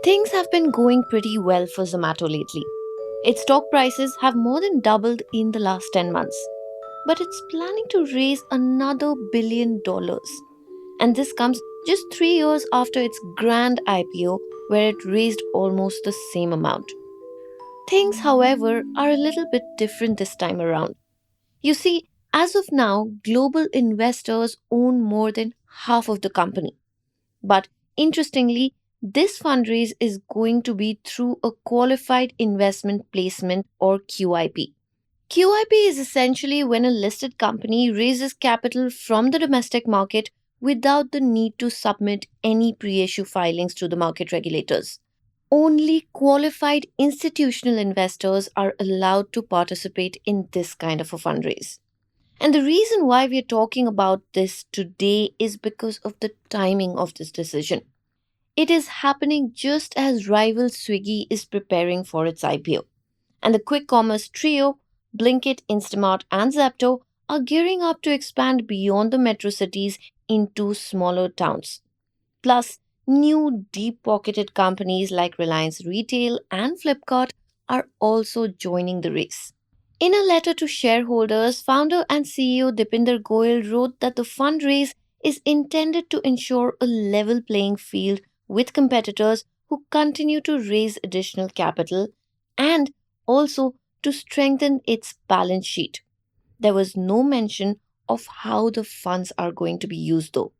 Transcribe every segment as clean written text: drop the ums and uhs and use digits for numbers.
Things have been going pretty well for Zomato lately. Its stock prices have more than doubled in the last 10 months. But it's planning to raise another $1 billion. And this comes just 3 years after its grand IPO, where it raised almost the same amount. Things, however, are a little bit different this time around. You see, as of now, global investors own more than half of the company. But interestingly, this fundraise is going to be through a qualified investment placement or QIP. QIP is essentially when a listed company raises capital from the domestic market without the need to submit any pre issue filings to the market regulators. Only qualified institutional investors are allowed to participate in this kind of a fundraise. And the reason why we are talking about this today is because of the timing of this decision. It is happening just as rival Swiggy is preparing for its IPO. And the quick commerce trio, Blinkit, Instamart, and Zepto, are gearing up to expand beyond the metro cities into smaller towns. Plus, new deep pocketed companies like Reliance Retail and Flipkart are also joining the race. In a letter to shareholders, founder and CEO Dipinder Goyal wrote that the fundraise is intended to ensure a level playing field with competitors who continue to raise additional capital and also to strengthen its balance sheet. There was no mention of how the funds are going to be used though.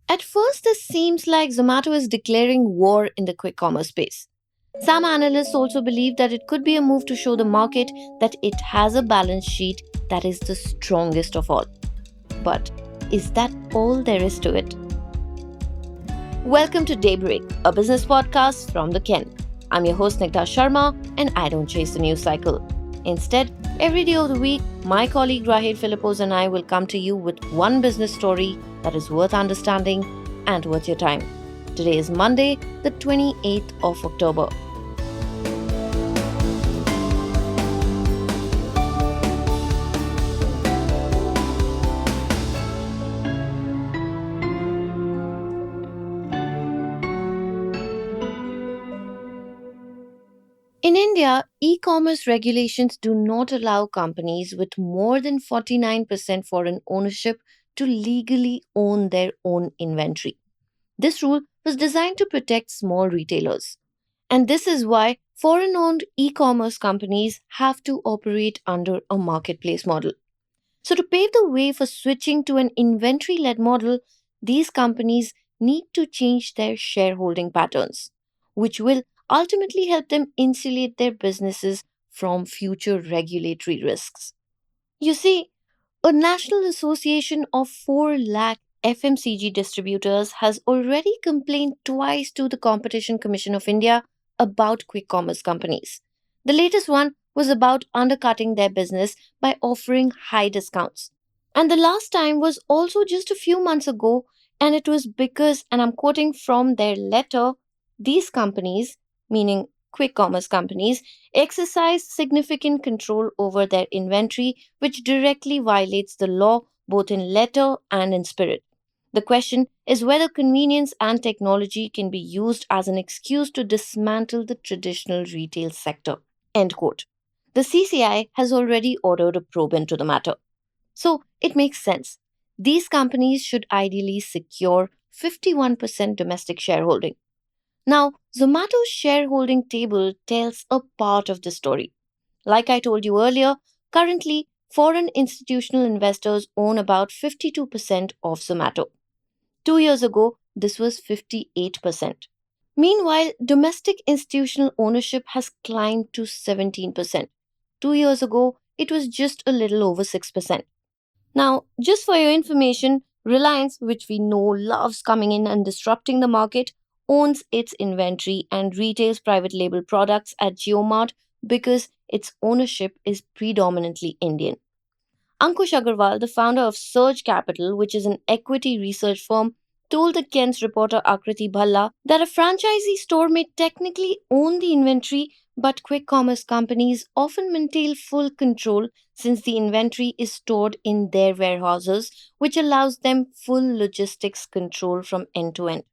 At first, this seems like Zomato is declaring war in the quick commerce space. Some analysts also believe that it could be a move to show the market that it has a balance sheet that is the strongest of all. But is that all there is to it? Welcome to Daybreak, a business podcast from the Ken. I'm your host Nigta Sharma, and I don't chase the news cycle. Instead, every day of the week, my colleague Rahid Philippos and I will come to you with one business story that is worth understanding and worth your time. Today is Monday, the 28th of October. In India, e commerce regulations do not allow companies with more than 49% foreign ownership to legally own their own inventory. This rule was designed to protect small retailers. And this is why foreign owned e commerce companies have to operate under a marketplace model. So, to pave the way for switching to an inventory led model, these companies need to change their shareholding patterns, which will ultimately help them insulate their businesses from future regulatory risks. You see, a national association of 4 lakh FMCG distributors has already complained twice to the Competition Commission of India about quick commerce companies. The latest one was about undercutting their business by offering high discounts. And the last time was also just a few months ago, and it was because, and I'm quoting from their letter, these companies, meaning quick commerce companies, exercise significant control over their inventory, which directly violates the law both in letter and in spirit. The question is whether convenience and technology can be used as an excuse to dismantle the traditional retail sector. End quote. The CCI has already ordered a probe into the matter. So it makes sense. These companies should ideally secure 51% domestic shareholding. Now, Zomato's shareholding table tells a part of the story. Like I told you earlier, currently foreign institutional investors own about 52% of Zomato. 2 years ago, this was 58%. Meanwhile, domestic institutional ownership has climbed to 17%. 2 years ago, it was just a little over 6%. Now, just for your information, Reliance, which we know loves coming in and disrupting the market, owns its inventory and retails private label products at Geomart because its ownership is predominantly Indian. Ankush Agarwal, the founder of Surge Capital, which is an equity research firm, told the Kent's reporter Akriti Bhalla that a franchisee store may technically own the inventory, but quick commerce companies often maintain full control since the inventory is stored in their warehouses, which allows them full logistics control from end to end.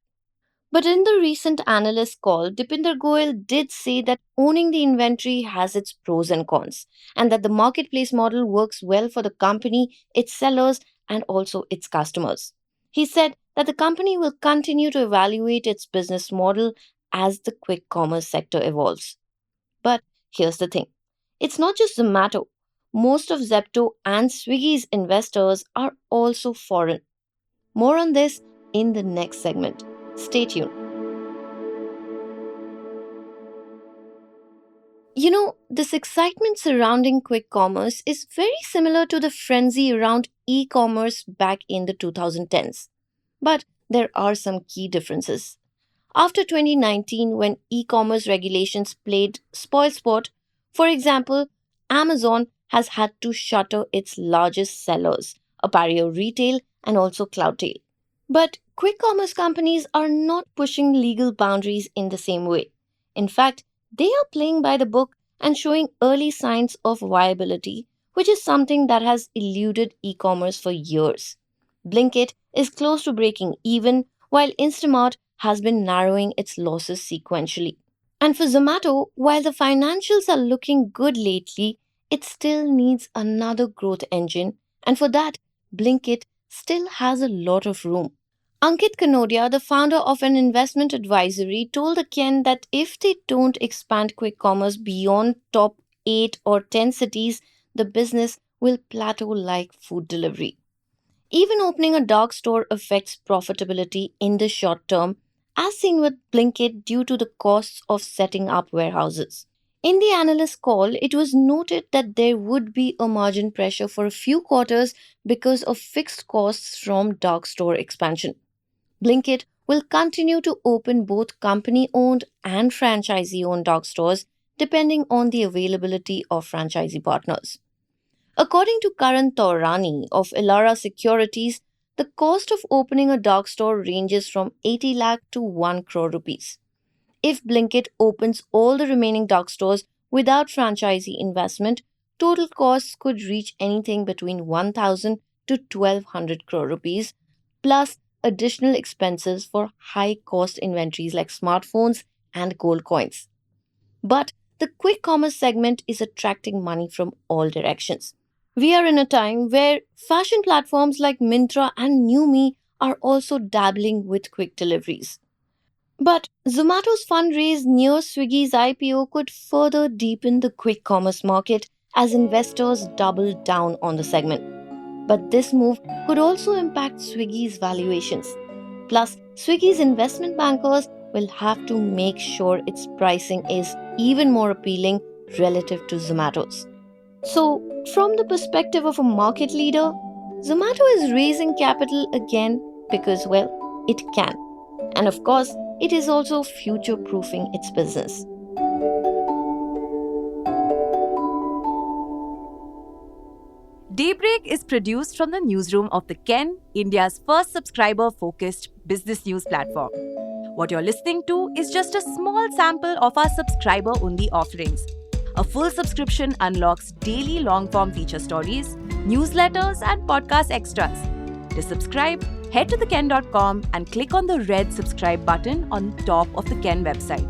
But in the recent analyst call, Dipinder Goyal did say that owning the inventory has its pros and cons, and that the marketplace model works well for the company, its sellers, and also its customers. He said that the company will continue to evaluate its business model as the quick commerce sector evolves. But here's the thing, it's not just Zomato. Most of Zepto and Swiggy's investors are also foreign. More on this in the next segment. Stay tuned. This excitement surrounding quick commerce is very similar to the frenzy around e commerce back in the 2010s. But there are some key differences. After 2019, when e commerce regulations played spoilsport, for example, Amazon has had to shutter its largest sellers, Apparel Retail and also Cloudtail. But quick commerce companies are not pushing legal boundaries in the same way. In fact, they are playing by the book and showing early signs of viability, which is something that has eluded e commerce for years. Blinkit is close to breaking even, while Instamart has been narrowing its losses sequentially. And for Zomato, while the financials are looking good lately, it still needs another growth engine, and for that, Blinkit still has a lot of room. Ankit Kanodia, the founder of an investment advisory, told Ken that if they don't expand quick commerce beyond top 8 or 10 cities, the business will plateau like food delivery. Even opening a dark store affects profitability in the short term, as seen with Blinkit due to the costs of setting up warehouses. In the analyst call, it was noted that there would be a margin pressure for a few quarters because of fixed costs from dark store expansion. Blinkit will continue to open both company owned and franchisee owned dark stores depending on the availability of franchisee partners. According to Karan Taurani of Elara Securities, the cost of opening a dark store ranges from 80 lakh to 1 crore rupees. If Blinkit opens all the remaining dark stores without franchisee investment, total costs could reach anything between 1,000 to 1,200 crore rupees, plus additional expenses for high cost inventories like smartphones and gold coins. But the quick commerce segment is attracting money from all directions. We are in a time where fashion platforms like Myntra and NewMe are also dabbling with quick deliveries. But Zomato's fundraise near Swiggy's IPO could further deepen the quick commerce market as investors double down on the segment. But this move could also impact Swiggy's valuations. Plus, Swiggy's investment bankers will have to make sure its pricing is even more appealing relative to Zomato's. So, from the perspective of a market leader, Zomato is raising capital again because, well, it can. And of course, it is also future proofing its business. Daybreak is produced from the newsroom of The Ken, India's first subscriber focused business news platform. What you're listening to is just a small sample of our subscriber only offerings. A full subscription unlocks daily long form feature stories, newsletters, and podcast extras. To subscribe, head to theken.com and click on the red subscribe button on top of the Ken website.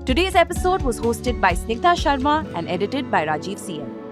Today's episode was hosted by Snigdha Sharma and edited by Rajiv CM.